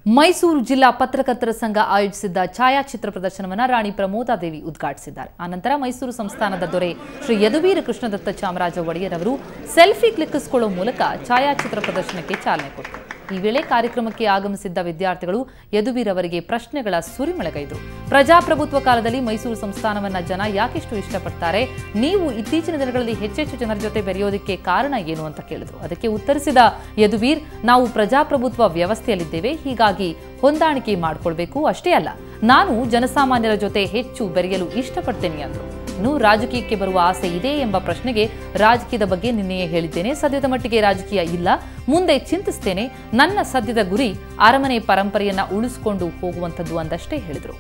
ಮೈಸೂರು ಜಿಲ್ಲಾ ಪತ್ರಕರ್ತರ ಸಂಘ ಆಯೋಜಿಸಿದ್ದ ಛಾಯಾಚಿತ್ರ ಪ್ರದರ್ಶನವನ್ನು ರಾಣಿ ಪ್ರಮೋದಾದೇವಿ ಉದ್ಘಾಟಿಸಿದ್ದಾರೆ. ಆನಂತರ ಮೈಸೂರು ಸಂಸ್ಥಾನದ ದೊರೆ ಶ್ರೀ ಯದುವೀರ ಕೃಷ್ಣದತ್ತ ಚಾಮರಾಜ ಒಡೆಯರ್ ಅವರು ಸೆಲ್ಫಿ ಕ್ಲಿಕ್ಕಿಸಿಕೊಳ್ಳುವ ಮೂಲಕ ಛಾಯಾಚಿತ್ರ ಪ್ರದರ್ಶನಕ್ಕೆ ಚಾಲನೆ ಕೊಟ್ಟರು. ಈ ವೇಳೆ ಕಾರ್ಯಕ್ರಮಕ್ಕೆ ಆಗಮಿಸಿದ್ದ ವಿದ್ಯಾರ್ಥಿಗಳು ಯದುವೀರ್ ಅವರಿಗೆ ಪ್ರಶ್ನೆಗಳ ಸುರಿಮಳೆಗೈದರು. ಪ್ರಜಾಪ್ರಭುತ್ವ ಕಾಲದಲ್ಲಿ ಮೈಸೂರು ಸಂಸ್ಥಾನವನ್ನ ಜನ ಯಾಕೆಷ್ಟು ಇಷ್ಟಪಡ್ತಾರೆ, ನೀವು ಇತ್ತೀಚಿನ ದಿನಗಳಲ್ಲಿ ಹೆಚ್ಚೆಚ್ಚು ಜನರ ಜೊತೆ ಬೆರೆಯೋದಕ್ಕೆ ಕಾರಣ ಏನು ಅಂತ ಕೇಳಿದ್ರು. ಅದಕ್ಕೆ ಉತ್ತರಿಸಿದ ಯದುವೀರ್, ನಾವು ಪ್ರಜಾಪ್ರಭುತ್ವ ವ್ಯವಸ್ಥೆಯಲ್ಲಿದ್ದೇವೆ, ಹೀಗಾಗಿ ಹೊಂದಾಣಿಕೆ ಮಾಡಿಕೊಳ್ಬೇಕು, ಅಷ್ಟೇ ಅಲ್ಲ ನಾನು ಜನಸಾಮಾನ್ಯರ ಜೊತೆ ಹೆಚ್ಚು ಬೆರೆಯಲು ಇಷ್ಟಪಡ್ತೇನೆ ಅಂದರು. ಇನ್ನು ರಾಜಕೀಯಕ್ಕೆ ಬರುವ ಆಸೆ ಇದೆ ಎಂಬ ಪ್ರಶ್ನೆಗೆ ರಾಜಕೀಯದ ಬಗ್ಗೆ ನಿನ್ನೆಯೇ ಹೇಳಿದ್ದೇನೆ, ಸದ್ಯದ ಮಟ್ಟಿಗೆ ರಾಜಕೀಯ ಇಲ್ಲ, ಮುಂದೆ ಚಿಂತಿಸ್ತೇನೆ, ನನ್ನ ಸದ್ಯದ ಗುರಿ ಅರಮನೆ ಪರಂಪರೆಯನ್ನ ಉಳಿಸಿಕೊಂಡು ಹೋಗುವಂಥದ್ದು ಅಂದಷ್ಟೇ ಹೇಳಿದರು.